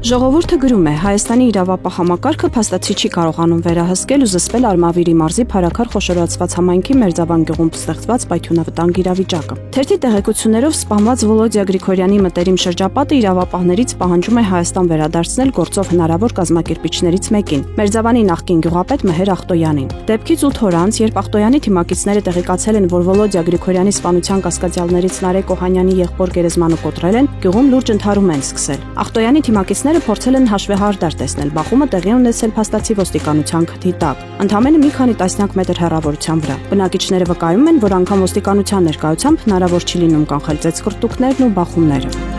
Ժողովուրդը գրում է, Հայաստանի իրավապահ համակարգը փաստացի չի կարողանում վերահսկել ու զսպել Արմավիրի մարզի Փարաքար խոշորացված համայնքի Մերձավան գյուղում ստեղծված պայթյունավտանգ իրավիճակը։ Թերթի տեղեկություններով սպանված Վոլոդիա Գրիգորյանի մտերիմ շրջապատը իրավապահներից պահանջում է Հայաստան վերադարձնել գործով հնարավոր կազմակերպիչներից մեկին՝ Մերձավանի նախկին գյուղապետ Մեհեր Ախտոյանին։ Դեպքից 8 օր անց, երբ Ախտոյանի թիմակիցները տեղեկացել են, որ Վոլոդիա Գրիգորյանի սպանության կասկածյալներից Նարեկ Օհանյանի եղբոր գերեզմանը կոտրել են, գյուղում լուրջ ընդհարում են սկսել։ Ախտոյանի թիմակիցները փորձել են հաշվեհարդար տեսնել, բախումը տեղի ունեցել փաստացի ոստիկանության քթի տակ, ընդամենը մի քանի տասնյակ մետր հեռավորության վրա։ Բնակիչները վկայում են, որ անգամ ոստիկանության ներկայությամբ հնարավոր չի լինում կանխել ծեծկռտուքներն ու բախումները։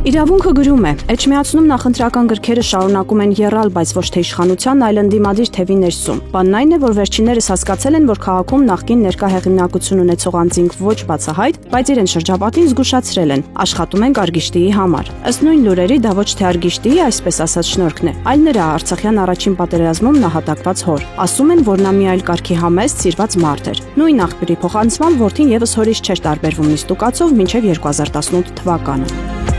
Իրավունքը գրում է, Էջմիածնում նախընտրական գրքերը շարունակում են եռալ, բայց ոչ թե իշխանության, այլ ընդդիմադիր թևի ներսում։ Բանն այն է, որ վերջիններս հասկացել են, որ քաղաքում նախկին ներկա հեղինակություն ունեցող անձինք ոչ բացահայտ, բայց իրենց շրջապատին զգուշացրել են, աշխատում են Գարգիշտիի համար։ Ըստ նույն լուրերի դա ոչ թե Արգիշտիի, այսպես ասած, շնորհքն է, այլ նրա Արցախյան առաջին պատերազմում նահատակված հոր։ Ասում են, որ նա մի այլ կարգի համեստ սիրված մարդ էր։ Նույն աղբյուրի փոխանցմամբ որդին եւս հորից չէր տարբերվում նիստուկացով մինչև 2018 թվականը։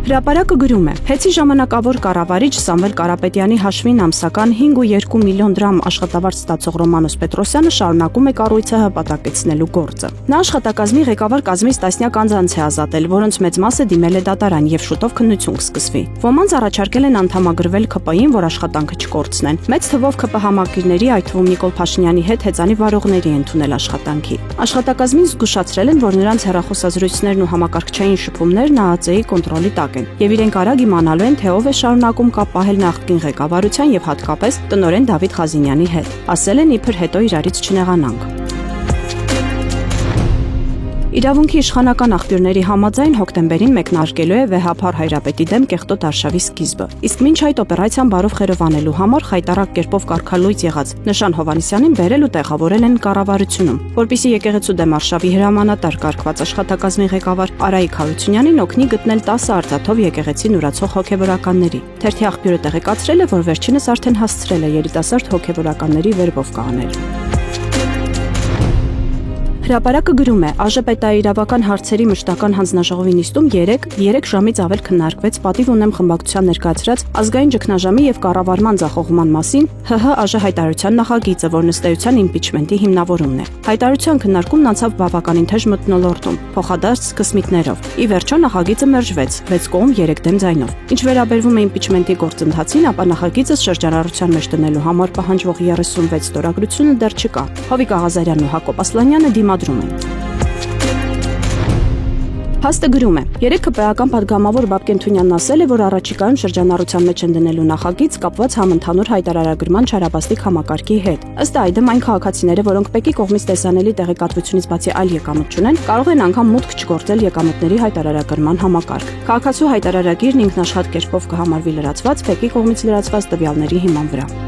Հրապարակը գրում է. Հեցի ժամանակավոր կառավարիչ Սամվել Կարապետյանի հաշվին ամսական 5.2 միլիոն դրամ աշխատավարձ ստացող Ռոմանոս Պետրոսյանը շարունակում է կառույցը հպատակեցնելու գործը։ Նա աշխատակազմի ղեկավար կազմից տասնյակ անձանց է ազատել, որոնց մեծ մասը դիմել է դատարան եւ շուտով քննություն կսկսվի։ Ոմանց առաջարկել են անդամագրվել ՔՊ-ին, որ աշխատանքը չկորցնեն։ Մեծ թվով ՔՊ համակիրների, այդ թվում Նիկոլ Փաշինյանի հետ հեծանի վարողների ընդունել աշխատանքի։ Աշխատակազմին զգուշացրել են, որ նրանց հեռախոսազրույցներն ու համակարգչային շփումներն ԱԱԾ-ի կոնտրոլի տակ են, եւ իրենք արագ իմանալու են, թե ով է շարունակում կապ պահել նախկին ղեկավարության եւ հատկապես տնօրեն Դավիթ Ղազինյանի հետ։ Ասել են իբր հետո իրարից չնեղանանք։ Իրավունքի իշխանական աղբյուրների համաձայն հոկտեմբերին մեկնարկելու է վեհափառ Հայրապետի դեմ կեղտոտ արշավի սկիզբը։ Իսկ մինչ այդ օպերացիան բարով խերովանելու համար խայտառակ կերպով կարգալույծ եղած Նշան Հովհաննիսյանին բերել ու տեղավորել են կառավարությունում, որպեսզի եկեղեցու դեմ արշավի հրամանատար կարգված աշխատակազմի ղեկավար Արայիկ Հարությունյանին օգնի գտնել 10 արծաթով եկեղեցին ուրացող հոգևորականների։ Թերթի աղբյուրը տեղեկացրել է, որ վերջինս արդեն հասցրել է երիտասարդ հոգևորականների վերբով կանել։ Հրապարակը գրում է, ԱԺՊՏ-ի իրավական հարցերի մշտական հանձնաժողովի նիստում 3 ժամից ավել քննարկվեց պատիվ ունեմ խմբակցության ներկայացրած ազգային ճգնաժամի եւ կառավարման ձախողման մասին ՀՀ ԱԺ հայտարարության նախագիծը, որ ըստ իմպիչմենտի հիմնավորումն է։ Հայտարարության քննարկումն անցավ բավականին թեժ մթնոլորտում, փոխադարձ սկսմիկներով։ Ի վերջո նախագիծը մերժվեց 6 կողմ 3 դեմ ձայնով։ Ինչ վերաբերվում է իմպիչմենտի գործընթացին, ապա նախագիծը շրջանառության մեջ դնելու համար պահանջվող 36 ստորագրությունը դեռ չկա։ Հովիկ Աղազարյանն ու Հակոբ Ասլանյանը դիմադրում են։ Փաստը գրում է. 3 ԿՊ-ական падգամավոր Բաբկեն Թունյանն ասել է, որ առաջիկայում շրջանառության մեջ են դնելու նախագիծ կապված համընդհանուր հայտարարագրման չարաբաստիկ համակարգի հետ։ Ըստ այդմ այն քաղաքացիները, որոնք ՊԵԿ-ի կողմից տեսանելի տեղեկատվությունից բացի այլ եկամուտ չունեն, կարող են անգամ մուտք չգործել եկամուտների հայտարարագրման համակարգ։ Քաղաքացու հայտարարագիրն ինքնաշխատ կերպով կհամարվի լրացված ՊԵԿ-ի կողմից լրացված տվյալների հիման վրա։